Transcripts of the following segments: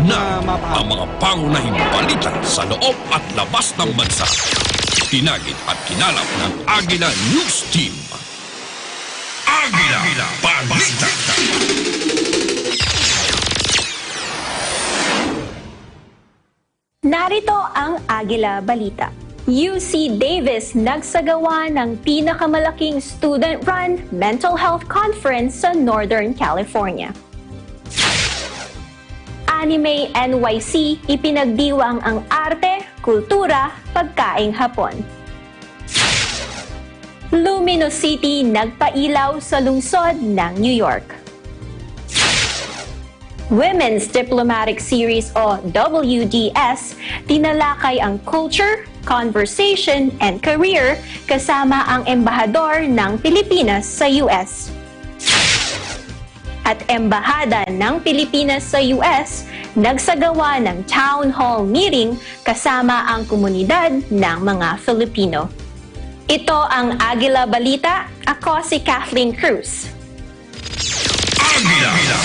na ang mga pangunahing balita sa loob at labas ng bansa. Tinagid at kinalap ng Agila News Team. Agila Balita! Narito ang Agila Balita. UC Davis nagsagawa ng pinakamalaking student-run mental health conference sa Northern California. Anime NYC, ipinagdiwang ang arte, kultura, pagkaing Hapon. Luminosity, nagpailaw sa lungsod ng New York. Women's Diplomatic Series o WDS, tinalakay ang culture, conversation, and career kasama ang embahador ng Pilipinas sa US. At Embahada ng Pilipinas sa US, nagsagawa ng town hall meeting kasama ang komunidad ng mga Filipino. Ito ang Agila Balita. Ako si Kathleen Cruz. Agila Balita!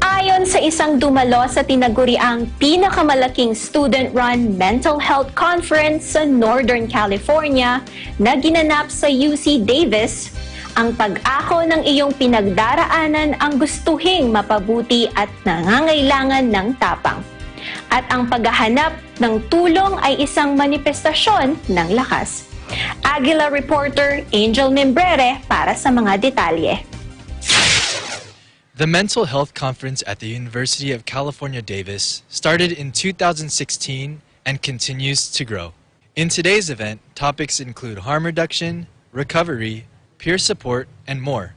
Ayon sa isang dumalo sa tinaguriang pinakamalaking student-run mental health conference sa Northern California na ginanap sa UC Davis, ang pag-ako ng iyong pinagdaraanan ang gustuhing mapabuti at nangangailangan ng tapang. At ang paghahanap ng tulong ay isang manifestasyon ng lakas. Agila reporter Angel Membrere para sa mga detalye. The Mental Health Conference at the University of California, Davis started in 2016 and continues to grow. In today's event, topics include harm reduction, recovery, peer support, and more.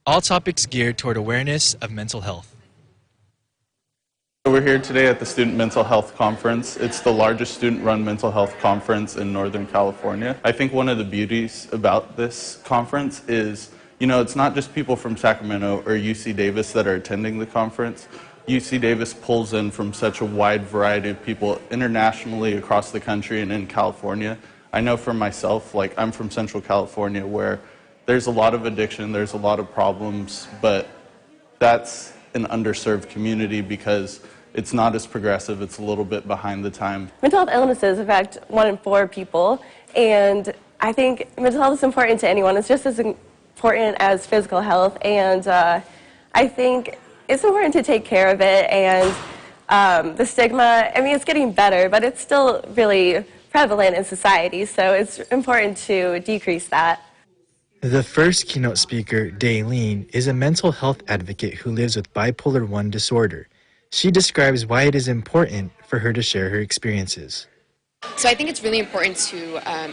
All topics geared toward awareness of mental health. We're here today at the Student Mental Health Conference. It's the largest student-run mental health conference in Northern California. I think one of the beauties about this conference is, it's not just people from Sacramento or UC Davis that are attending the conference. UC Davis pulls in from such a wide variety of people internationally across the country and in California. I know for myself, I'm from Central California where there's a lot of addiction, there's a lot of problems, but that's an underserved community because it's not as progressive, it's a little bit behind the time. Mental health illnesses affect 1 in 4 people, and I think mental health is important to anyone. It's just as important as physical health, and I think it's important to take care of it, and the stigma, it's getting better, but it's still really prevalent in society, so it's important to decrease that. The first keynote speaker, Daylene, is a mental health advocate who lives with bipolar I disorder. She describes why it is important for her to share her experiences. So I think it's really important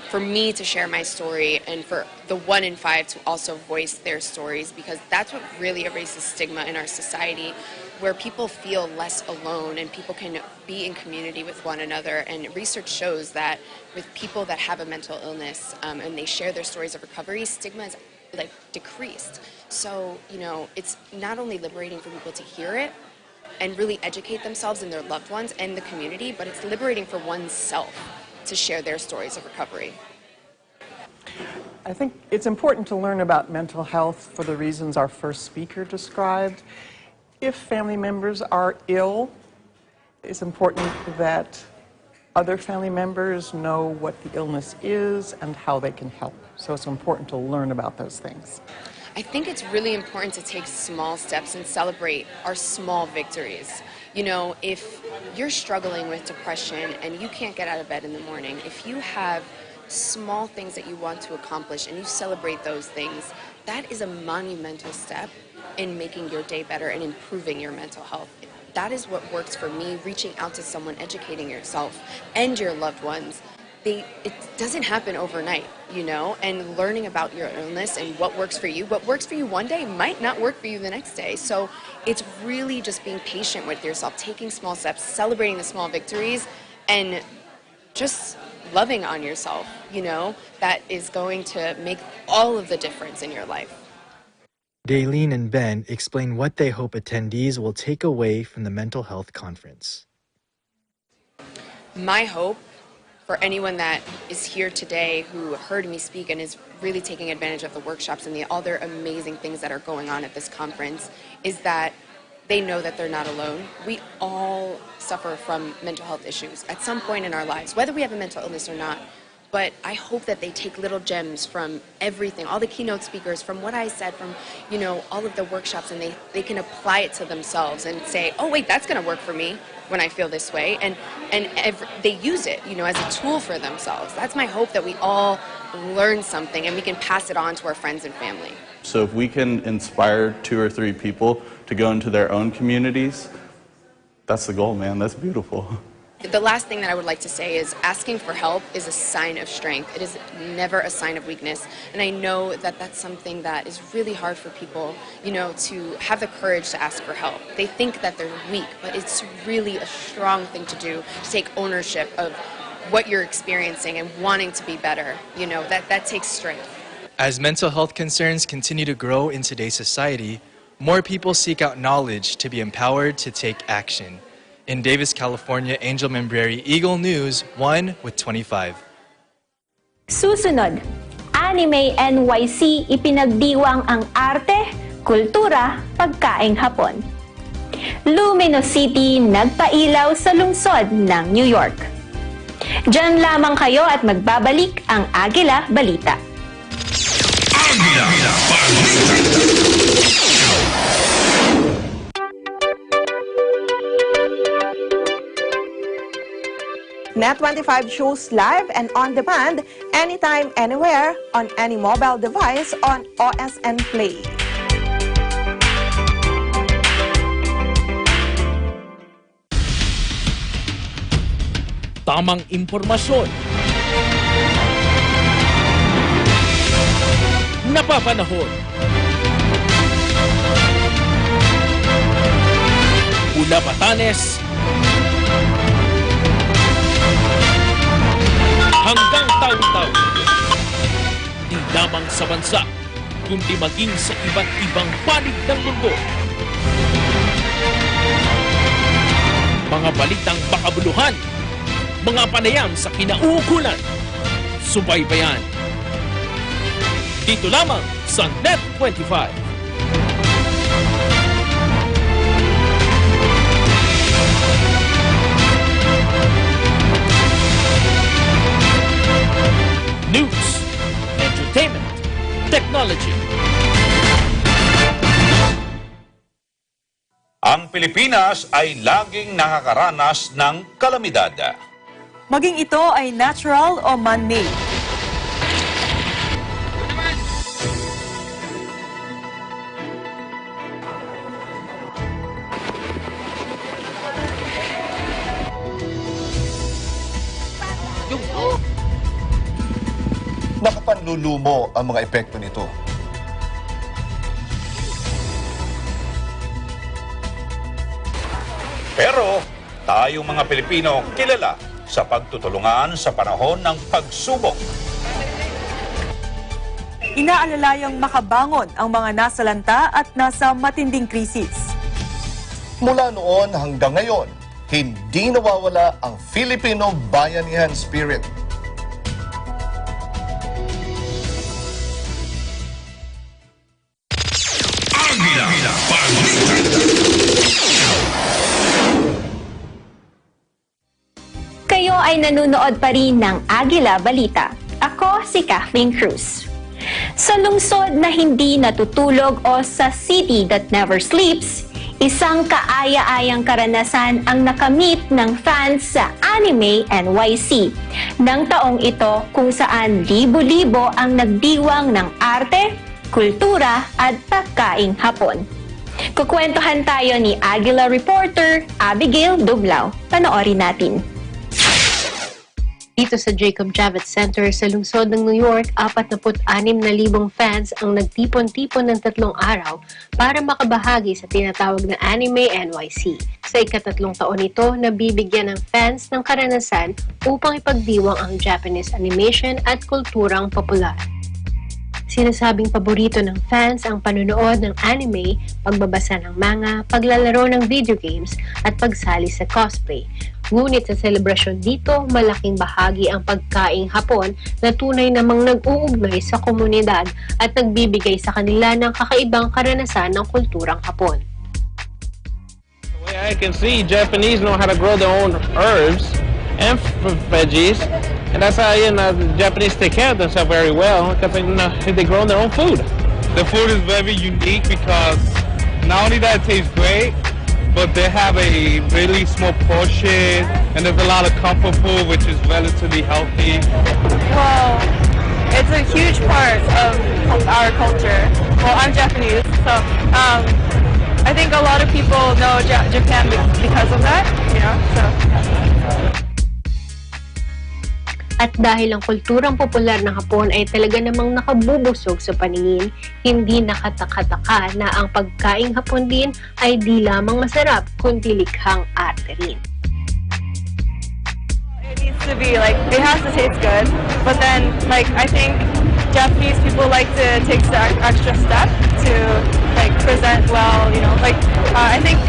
for me to share my story and for the 1 in 5 to also voice their stories, because that's what really erases stigma in our society, where people feel less alone and people can be in community with one another. And research shows that with people that have a mental illness and they share their stories of recovery, stigma is decreased. So, it's not only liberating for people to hear it and really educate themselves and their loved ones and the community, but it's liberating for oneself to share their stories of recovery. I think it's important to learn about mental health for the reasons our first speaker described. If family members are ill, it's important that other family members know what the illness is and how they can help. So it's important to learn about those things. I think it's really important to take small steps and celebrate our small victories. If you're struggling with depression and you can't get out of bed in the morning, if you have small things that you want to accomplish and you celebrate those things, that is a monumental step in making your day better and improving your mental health. That is what works for me, reaching out to someone, educating yourself and your loved ones. It doesn't happen overnight, and learning about your illness and what works for you one day might not work for you the next day. So it's really just being patient with yourself, taking small steps, celebrating the small victories, and just loving on yourself, that is going to make all of the difference in your life. Daylene and Ben explain what they hope attendees will take away from the mental health conference. My hope for anyone that is here today who heard me speak and is really taking advantage of the workshops and the other amazing things that are going on at this conference, is that they know that they're not alone. We all suffer from mental health issues at some point in our lives, whether we have a mental illness or not. But I hope that they take little gems from everything, all the keynote speakers, from what I said, from, you know, all of the workshops, and they can apply it to themselves and say, oh wait, that's gonna work for me when I feel this way, and they use it, you know, as a tool for themselves. That's my hope, that we all learn something and we can pass it on to our friends and family. So if we can inspire 2 or 3 people to go into their own communities, that's the goal, man. That's beautiful. The last thing that I would like to say is asking for help is a sign of strength. It is never a sign of weakness. And I know that that's something that is really hard for people, you know, to have the courage to ask for help. They think that they're weak, but it's really a strong thing to do, to take ownership of what you're experiencing and wanting to be better. You know, that takes strength. As mental health concerns continue to grow in today's society, more people seek out knowledge to be empowered to take action. In Davis, California, Angel Membreri, Eagle News, 1 with 25. Susunod, Anime NYC ipinagdiwang ang arte, kultura, pagkaing Hapon. Luminosity nagpailaw sa lungsod ng New York. Diyan lamang kayo at magbabalik ang Agila Balita. Agila Balita. Net25 shows live and on demand anytime, anywhere, on any mobile device on OSN Play. Tamang impormasyon, napapanahon, Ula Batanes hanggang taon-taon. Di lamang sa bansa, kundi maging sa iba't ibang panig ng mundo. Mga balitang makabuluhan, mga panayam sa kinauukulan, subaybayan. Dito lamang sa Net25. News, entertainment, technology. Ang Pilipinas ay laging nakakaranas ng kalamidad. Maging ito ay natural o man-made. Nakapanlulumo ang mga epekto nito. Pero tayong mga Pilipino kilala sa pagtutulungan sa panahon ng pagsubok. Inaalalayang makabangon ang mga nasalanta at nasa matinding krisis. Mula noon hanggang ngayon, hindi nawawala ang Filipino bayanihan spirit. Agila Balita. Kayo ay nanonood pa rin ng Agila Balita. Ako si Kathleen Cruz. Sa lungsod na hindi natutulog o sa city that never sleeps, isang kaaya-ayang karanasan ang nakamit ng fans sa Anime NYC ng taong ito, kung saan libo-libo ang nagdiwang ng arte, kultura at pagkaing Hapon. Kukwentuhan tayo ni Agila reporter Abigail Dublao. Panoorin natin. Dito sa Jacob Javits Center sa lungsod ng New York, 46,000 fans ang nagtipon-tipon ng 3 araw para makabahagi sa tinatawag na Anime NYC. Sa ika-3 taon ito, nabibigyan ng fans ng karanasan upang ipagdiwang ang Japanese animation at kulturang popular. Sinasabing paborito ng fans ang panonood ng anime, pagbabasa ng manga, paglalaro ng video games, at pagsali sa cosplay. Ngunit sa selebrasyon dito, malaking bahagi ang pagkaing Hapon na tunay namang nag-uugnay sa komunidad at nagbibigay sa kanila ng kakaibang karanasan ng kulturang Hapon. The way I can see, Japanese know how to grow their own herbs and veggies, and that's how the Japanese take care of themselves very well because they grow their own food. The food is very unique because not only that it tastes great, but they have a really small portion, and there's a lot of comfort food, which is relatively healthy. Well, it's a huge part of our culture. Well, I'm Japanese, so I think a lot of people know Japan because of that, so. At dahil ang kulturang popular ng Hapon ay talaga namang nakabubusog sa paningin, hindi nakataka-taka na ang pagkaing Hapon din ay di lamang masarap, kundi likhang arte rin. It needs to be, it has to taste good, but then, I think Japanese people like to take the extra step to, present well, I think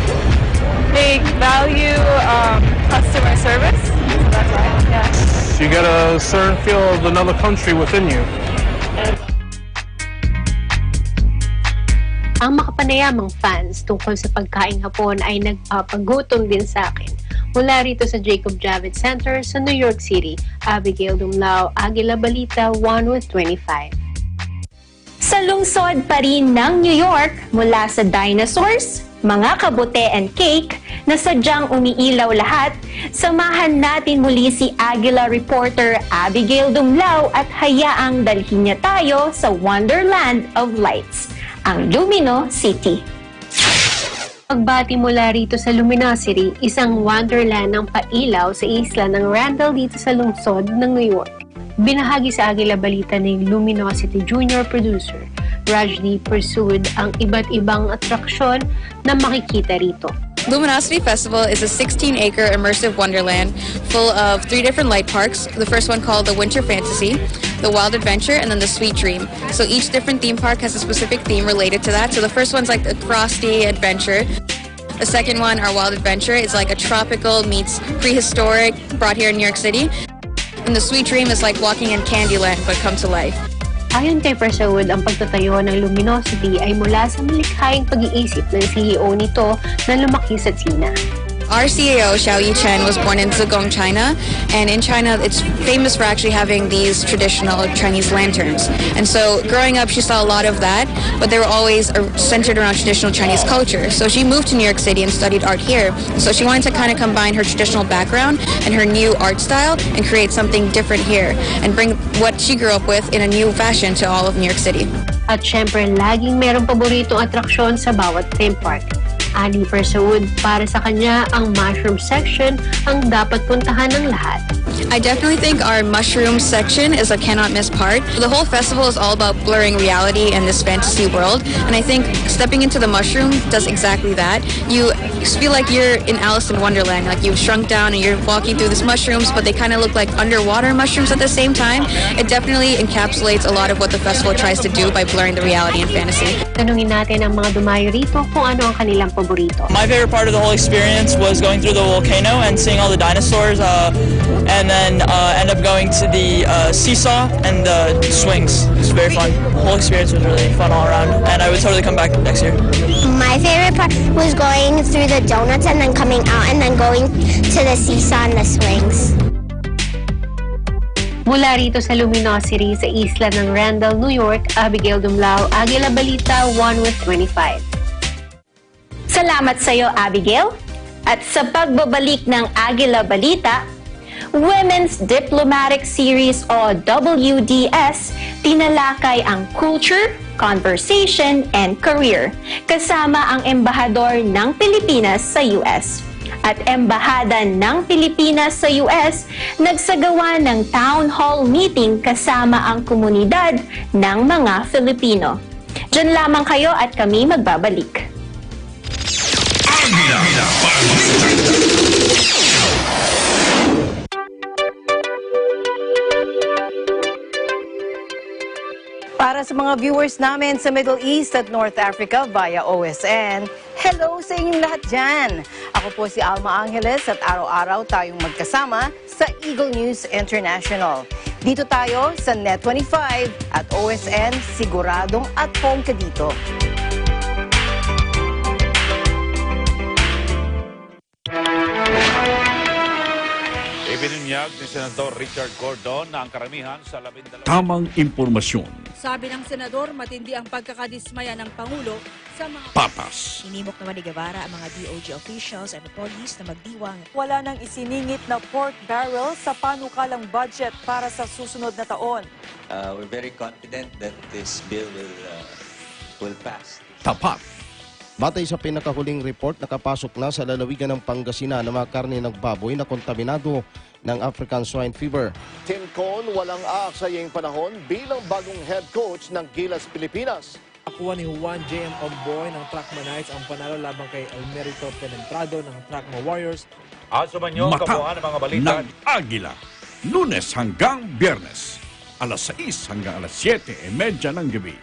they value customer service, so that's why, yeah. You get a certain feel of another country within you. Ang makapanayamang fans tungkol sa pagkaing Hapon ay nagpapagutom din sa akin. Mula rito sa Jacob Javits Center sa New York City, Abigail Dumlao, Agila, Balita, 1 with 25. Sa lungsod pa rin ng New York, mula sa dinosaurs, mga kabute and cake na sadyang umiilaw lahat, samahan natin muli si Agila reporter Abigail Dumlao at hayaang dalhin niya tayo sa Wonderland of Lights, ang Luminosity. Pagbati mula rito sa Luminosity, isang wonderland ng pailaw sa isla ng Randall dito sa lungsod ng New York. Binahagi sa Agila Balita ng Luminosity Junior Producer, Rajni pursued ang iba't ibang atraksyon na makikita rito. Luminosity Festival is a 16-acre immersive wonderland full of 3 different light parks. The first one called the Winter Fantasy, the Wild Adventure, and then the Sweet Dream. So each different theme park has a specific theme related to that. So the first one's like the Frosty Adventure. The second one, our Wild Adventure, is like a tropical meets prehistoric brought here in New York City. And the Sweet Dream is like walking in Candyland but come to life. Ayon kay Persaud, ang pagtatayo ng Luminosity ay mula sa malikhaing pag-iisip ng CEO nito na lumaki sa China. Our CEO, Xiao Yichen, was born in Zhejiang, China, and in China it's famous for actually having these traditional Chinese lanterns. And so growing up she saw a lot of that, but they were always centered around traditional Chinese culture. So she moved to New York City and studied art here. So she wanted to kind of combine her traditional background and her new art style and create something different here and bring what she grew up with in a new fashion to all of New York City. At syempre, laging merong paboritong atraksyon sa bawat theme park. Ani Persaud, para sa kanya, ang mushroom section ang dapat puntahan ng lahat. I definitely think our mushroom section is a cannot miss part. The whole festival is all about blurring reality in this fantasy world, and I think stepping into the mushroom does exactly that. You feel like you're in Alice in Wonderland, like you've shrunk down and you're walking through these mushrooms, but they kind of look like underwater mushrooms at the same time. It definitely encapsulates a lot of what the festival tries to do by blurring the reality and fantasy. Tanungin natin ang mga dumayo rito kung ano ang kanilang paborito. My favorite part of the whole experience was going through the volcano and seeing all the dinosaurs, and then end up going to the seesaw and the swings. It was very fun. The whole experience was really fun all around, and I would totally come back next year. My favorite part was going through the donuts and then coming out and then going to the seesaw and the swings. Mula rito sa Luminosity sa isla ng Randall, New York, Abigail Dumlao, Agila Balita, 1 with 25. Salamat sa iyo, Abigail. At sa pagbabalik ng Agila Balita, Women's Diplomatic Series o WDS, tinalakay ang culture, conversation, and career, kasama ang embahador ng Pilipinas sa US. At Embahada ng Pilipinas sa US, nagsagawa ng town hall meeting kasama ang komunidad ng mga Filipino. Diyan lamang kayo at kami magbabalik. Para Para sa mga viewers namin sa Middle East at North Africa via OSN, hello sa inyong lahat dyan! Ako po si Alma Angeles at araw-araw tayong magkasama sa Eagle News International. Dito tayo sa Net25 at OSN, siguradong at home ka dito. Ibinunyag ni Senador Richard Gordon na ang karamihan sa 12... Tamang impormasyon. Sabi ng senador, matindi ang pagkakadismaya ng Pangulo sa mga... Patas. Inimok naman ni Guevara ang mga DOJ officials and police na magdiwang. Wala nang isiningit na pork barrel sa panukalang budget para sa susunod na taon. We're very confident that this bill will pass. Tapat. Batay sa pinakahuling report, nakapasok na sa lalawigan ng Pangasinan ng mga karne ng baboy na kontaminado ng African Swine Fever. Tim Con walang aaksayang panahon bilang bagong head coach ng Gilas, Pilipinas. Nakuha ni Juan J.M. Omboy ng Trackma Knights ang panalo laban kay Almerito Penetrado ng Trackma Warriors. Asuman yung kabuuan ng mga balita ng Agila. Lunes hanggang Biyernes, alas 6 hanggang alas 7:30 ng gabi.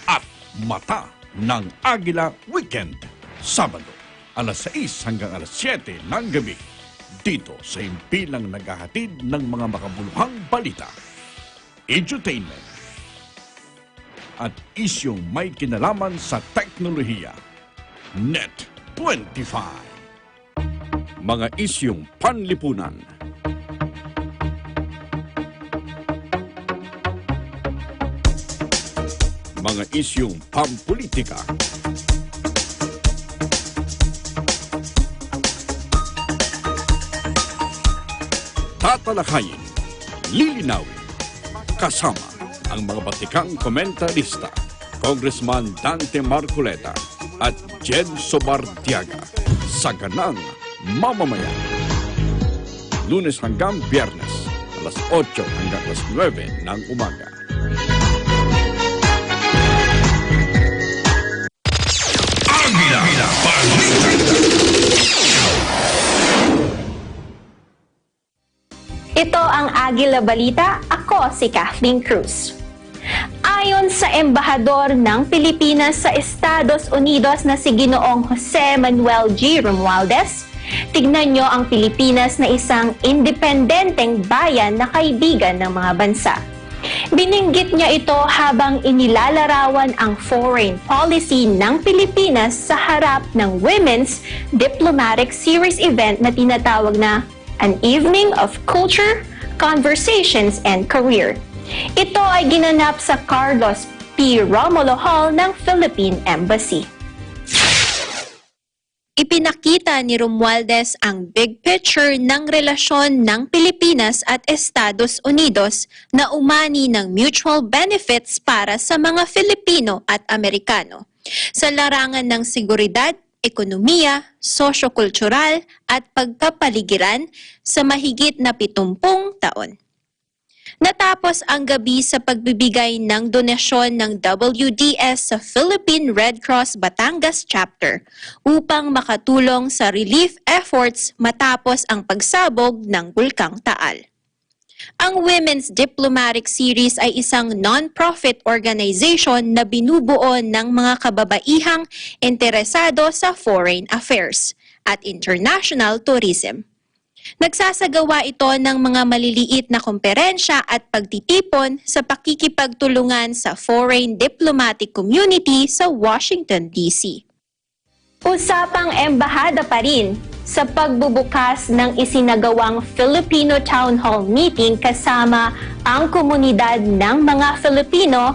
At Mata ng Agila Weekend, Sabado, alas 6 hanggang alas 7 ng gabi. Dito sa impilang naghahatid ng mga makabuluhang balita, edutainment, at isyong may kinalaman sa teknolohiya. Net25. Mga isyong panlipunan. Mga isyong pampolitika. Tatalakayin, lilinawin, kasama ang mga batikang komentarista, Congressman Dante Marcoleta at Jen Sobartiaga sa ganang mamamayan. Lunes hanggang Biyernes, alas 8 hanggang alas 9 ng umaga. Ito ang Agila Balita. Ako si Kathleen Cruz. Ayon sa embahador ng Pilipinas sa Estados Unidos na si Ginoong Jose Manuel G. Romualdez, tignan nyo ang Pilipinas na isang independenteng bayan na kaibigan ng mga bansa. Bininggit niya ito habang inilalarawan ang foreign policy ng Pilipinas sa harap ng Women's Diplomatic Series event na tinatawag na An Evening of Culture, Conversations, and Career. Ito ay ginanap sa Carlos P. Romulo Hall ng Philippine Embassy. Ipinakita ni Romualdez ang big picture ng relasyon ng Pilipinas at Estados Unidos na umani ng mutual benefits para sa mga Filipino at Amerikano sa larangan ng seguridad, ekonomiya, sosyo-kultural at pagkapaligiran sa mahigit na 70 taon. Natapos ang gabi sa pagbibigay ng donasyon ng WDS sa Philippine Red Cross Batangas Chapter upang makatulong sa relief efforts matapos ang pagsabog ng Bulkang Taal. Ang Women's Diplomatic Series ay isang non-profit organization na binubuo ng mga kababaihang interesado sa foreign affairs at international tourism. Nagsasagawa ito ng mga maliliit na komperensya at pagtitipon sa pakikipagtulungan sa foreign diplomatic community sa Washington, D.C. Usapang embahada pa rin sa pagbubukas ng isinagawang Filipino Town Hall Meeting kasama ang komunidad ng mga Filipino,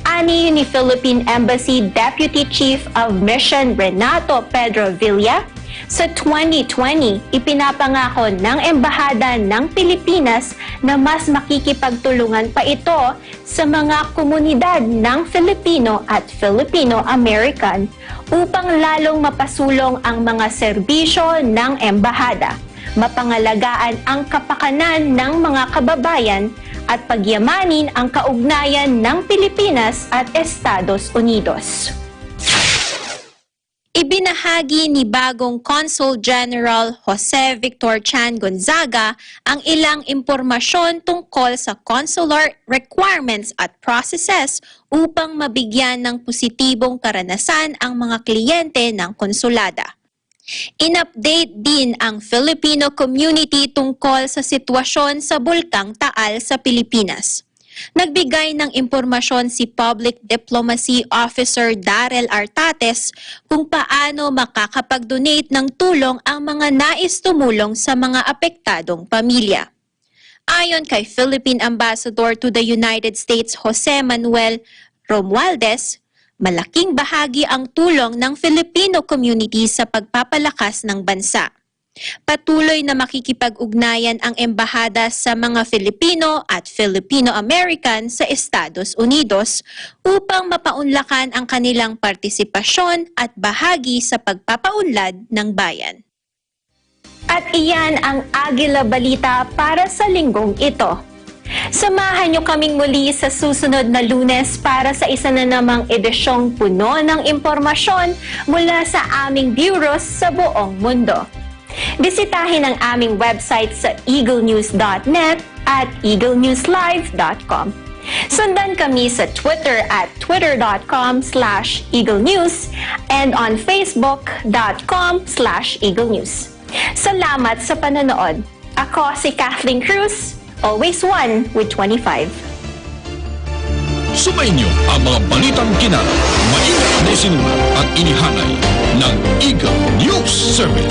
ani ni Philippine Embassy Deputy Chief of Mission Renato Pedro Villa. Sa 2020, ipinapangako ng Embahada ng Pilipinas na mas makikipagtulungan pa ito sa mga komunidad ng Filipino at Filipino-American upang lalong mapasulong ang mga serbisyo ng Embahada, mapangalagaan ang kapakanan ng mga kababayan at pagyamanin ang kaugnayan ng Pilipinas at Estados Unidos. Ibinahagi ni bagong Consul General Jose Victor Chan Gonzaga ang ilang impormasyon tungkol sa consular requirements at processes upang mabigyan ng positibong karanasan ang mga kliyente ng konsulada. In-update din ang Filipino community tungkol sa sitwasyon sa Bulkang Taal sa Pilipinas. Nagbigay ng impormasyon si Public Diplomacy Officer Darrell Artates kung paano makakapag-donate ng tulong ang mga nais tumulong sa mga apektadong pamilya. Ayon kay Philippine Ambassador to the United States Jose Manuel Romualdez, malaking bahagi ang tulong ng Filipino community sa pagpapalakas ng bansa. Patuloy na makikipag-ugnayan ang embahada sa mga Filipino at Filipino-American sa Estados Unidos upang mapaunlakan ang kanilang partisipasyon at bahagi sa pagpapaunlad ng bayan. At iyan ang Agila Balita para sa linggong ito. Samahan niyo kaming muli sa susunod na Lunes para sa isa na namang edisyong puno ng impormasyon mula sa aming bureaus sa buong mundo. Bisitahin ang aming website sa eaglenews.net at eaglenewslive.com. Sundan kami sa Twitter at twitter.com/eaglenews and on facebook.com/eaglenews. Salamat sa panonood. Ako si Kathleen Cruz, always one with 25. Sumainyo ang mga balitang kinara, maingat na isinulat at inihanay ng Eagle News Service.